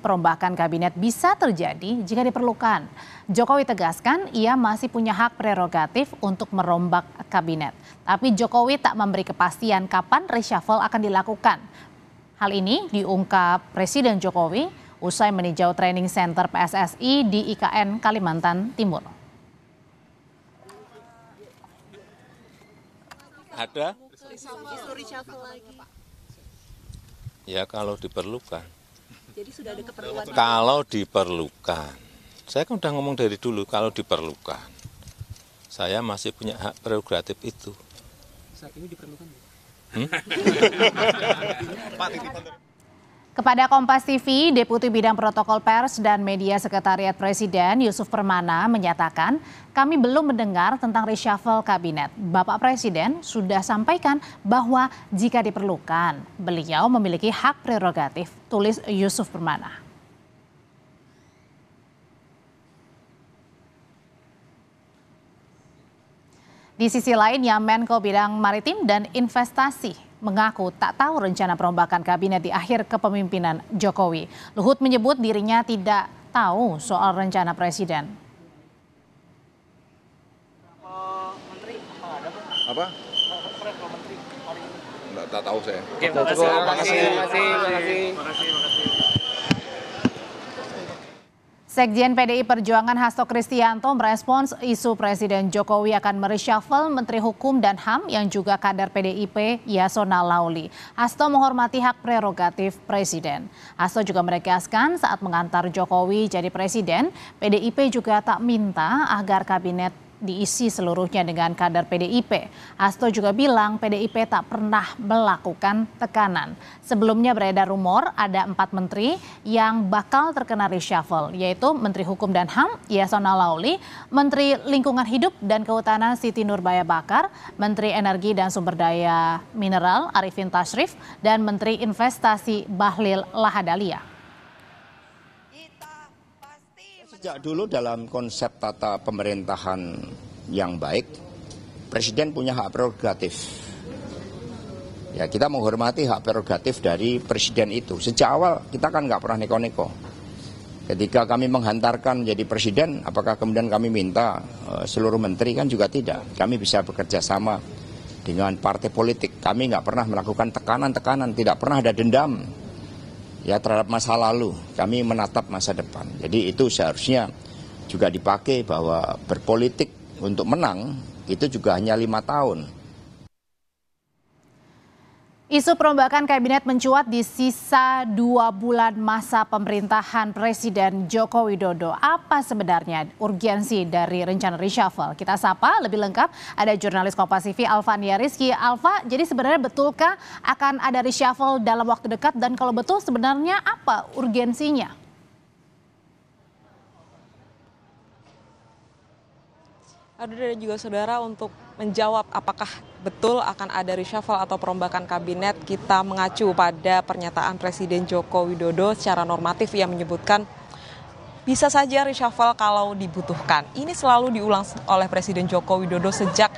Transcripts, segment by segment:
perombakan kabinet bisa terjadi jika diperlukan. Jokowi tegaskan ia masih punya hak prerogatif untuk merombak kabinet. Tapi Jokowi tak memberi kepastian kapan reshuffle akan dilakukan. Hal ini diungkap Presiden Jokowi usai meninjau training center PSSI di IKN Kalimantan Timur. Ada? Ya kalau diperlukan. Jadi sudah ada keperluan. Kalau diperlukan. Saya kan udah ngomong dari dulu kalau diperlukan. Saya masih punya hak prerogatif itu. Saat ini diperlukan. Kepada Kompas TV, Deputi Bidang Protokol Pers dan Media Sekretariat Presiden Yusuf Permana menyatakan, kami belum mendengar tentang reshuffle kabinet. Bapak Presiden sudah sampaikan bahwa jika diperlukan, beliau memiliki hak prerogatif, tulis Yusuf Permana. Di sisi lain, Menko Bidang Maritim dan Investasi mengaku tak tahu rencana perombakan kabinet di akhir kepemimpinan Jokowi. Luhut menyebut dirinya tidak tahu soal rencana Presiden. Apa? Nggak tahu saya. Oke, terima kasih. Sekjen PDI Perjuangan Hasto Kristianto merespons isu Presiden Jokowi akan mereshuffle Menteri Hukum dan HAM yang juga kader PDIP Yasona Lauli. Hasto menghormati hak prerogatif Presiden. Hasto juga menegaskan saat mengantar Jokowi jadi Presiden, PDIP juga tak minta agar kabinet diisi seluruhnya dengan kader PDIP. Hasto juga bilang PDIP tak pernah melakukan tekanan. Sebelumnya beredar rumor ada 4 menteri yang bakal terkena reshuffle, yaitu Menteri Hukum dan HAM Yasona Lauli, Menteri Lingkungan Hidup dan Kehutanan Siti Nurbaya Bakar, Menteri Energi dan Sumber Daya Mineral Arifin Tasrif, dan Menteri Investasi Bahlil Lahadalia. Sejak dulu dalam konsep tata pemerintahan yang baik, Presiden punya hak prerogatif. Ya, kita menghormati hak prerogatif dari Presiden itu. Sejak awal kita kan nggak pernah neko-neko. Ketika kami menghantarkan menjadi Presiden, apakah kemudian kami minta seluruh menteri? Kan juga tidak. Kami bisa bekerja sama dengan partai politik. Kami nggak pernah melakukan tekanan-tekanan, tidak pernah ada dendam. Ya, terhadap masa lalu, kami menatap masa depan. Jadi itu seharusnya juga dipakai bahwa berpolitik untuk menang itu juga hanya 5 tahun. Isu perombakan kabinet mencuat di sisa 2 bulan masa pemerintahan Presiden Joko Widodo. Apa sebenarnya urgensi dari rencana reshuffle? Kita sapa lebih lengkap ada jurnalis Kompas TV Alva Nia Rizky. Alva, jadi sebenarnya betulkah akan ada reshuffle dalam waktu dekat dan kalau betul sebenarnya apa urgensinya? Ada dan juga saudara untuk menjawab apakah betul akan ada reshuffle atau perombakan kabinet, kita mengacu pada pernyataan Presiden Joko Widodo secara normatif yang menyebutkan bisa saja reshuffle kalau dibutuhkan. Ini selalu diulang oleh Presiden Joko Widodo sejak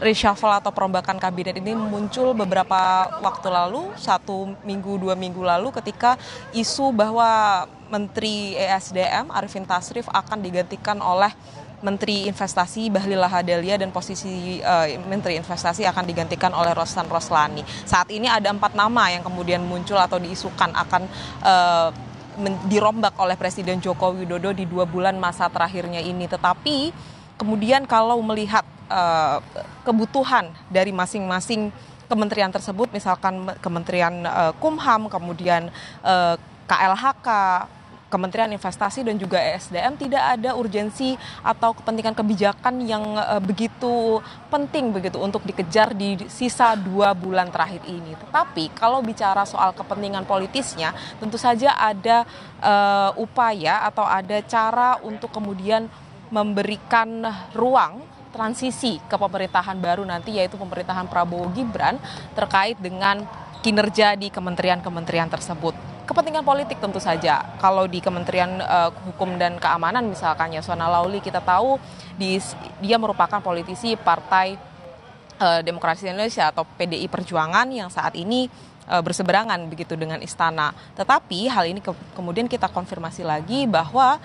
reshuffle atau perombakan kabinet ini muncul beberapa waktu lalu, 1 minggu, 2 minggu lalu ketika isu bahwa Menteri ESDM Arifin Tasrif akan digantikan oleh Menteri Investasi Bahlil Lahadalia dan posisi Menteri Investasi akan digantikan oleh Rosan Roslani. Saat ini ada 4 nama yang kemudian muncul atau diisukan akan dirombak oleh Presiden Joko Widodo di 2 bulan masa terakhirnya ini. Tetapi kemudian kalau melihat kebutuhan dari masing-masing kementerian tersebut, misalkan Kementerian Kumham, kemudian KLHK, Kementerian Investasi dan juga ESDM, tidak ada urgensi atau kepentingan kebijakan yang begitu penting begitu untuk dikejar di sisa 2 bulan terakhir ini. Tetapi kalau bicara soal kepentingan politisnya, tentu saja ada upaya atau ada cara untuk kemudian memberikan ruang transisi ke pemerintahan baru nanti, yaitu pemerintahan Prabowo Gibran terkait dengan kinerja di kementerian-kementerian tersebut. Kepentingan politik tentu saja. Kalau di Kementerian Hukum dan Keamanan misalkan Yasona Lauli, kita tahu dia merupakan politisi Partai Demokrasi Indonesia atau PDI Perjuangan yang saat ini berseberangan begitu dengan istana. Tetapi hal ini kemudian kita konfirmasi lagi bahwa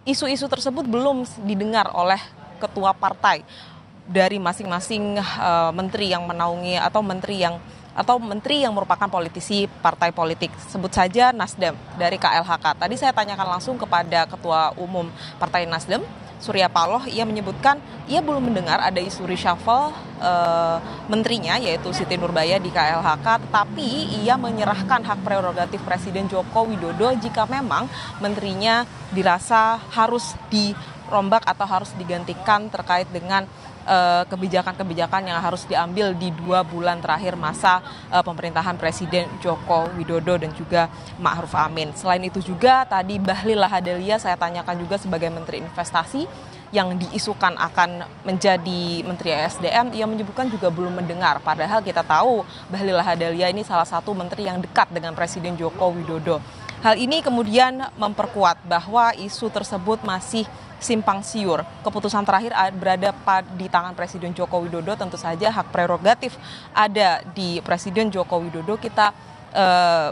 isu-isu tersebut belum didengar oleh ketua partai dari masing-masing menteri yang menaungi atau menteri yang merupakan politisi partai politik. Sebut saja Nasdem dari KLHK. Tadi saya tanyakan langsung kepada Ketua Umum Partai Nasdem, Surya Paloh. Ia menyebutkan ia belum mendengar ada isu reshuffle menterinya yaitu Siti Nurbaya di KLHK, tetapi ia menyerahkan hak prerogatif Presiden Joko Widodo jika memang menterinya dirasa harus dirombak atau harus digantikan terkait dengan kebijakan-kebijakan yang harus diambil di 2 bulan terakhir masa pemerintahan Presiden Joko Widodo dan juga Ma'ruf Amin. Selain itu juga tadi Bahlil Lahadalia saya tanyakan juga sebagai Menteri Investasi yang diisukan akan menjadi Menteri ESDM, ia menyebutkan juga belum mendengar. Padahal kita tahu Bahlil Lahadalia ini salah satu menteri yang dekat dengan Presiden Joko Widodo. Hal ini kemudian memperkuat bahwa isu tersebut masih simpang siur. Keputusan terakhir berada di tangan Presiden Joko Widodo. Tentu saja hak prerogatif ada di Presiden Joko Widodo. Kita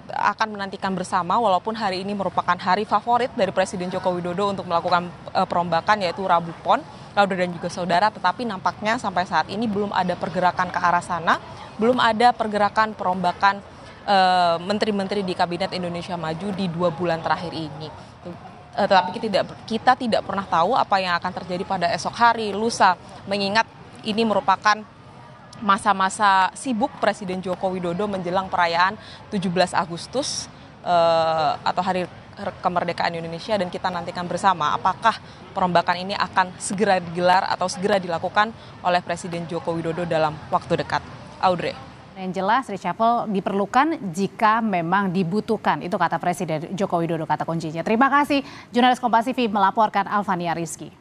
akan menantikan bersama, walaupun hari ini merupakan hari favorit dari Presiden Joko Widodo untuk melakukan perombakan, yaitu Rabu Pon, Laude dan juga saudara. Tetapi nampaknya sampai saat ini belum ada pergerakan ke arah sana, belum ada pergerakan perombakan menteri-menteri di Kabinet Indonesia Maju di 2 bulan terakhir ini. Tetapi kita tidak pernah tahu apa yang akan terjadi pada esok hari, lusa, mengingat ini merupakan masa-masa sibuk Presiden Joko Widodo menjelang perayaan 17 Agustus atau Hari Kemerdekaan Indonesia, dan kita nantikan bersama apakah perombakan ini akan segera digelar atau segera dilakukan oleh Presiden Joko Widodo dalam waktu dekat. Audrey. Yang jelas reshuffle diperlukan jika memang dibutuhkan. Itu kata Presiden Joko Widodo, kata kuncinya. Terima kasih jurnalis Kompas TV melaporkan Alvania Rizky.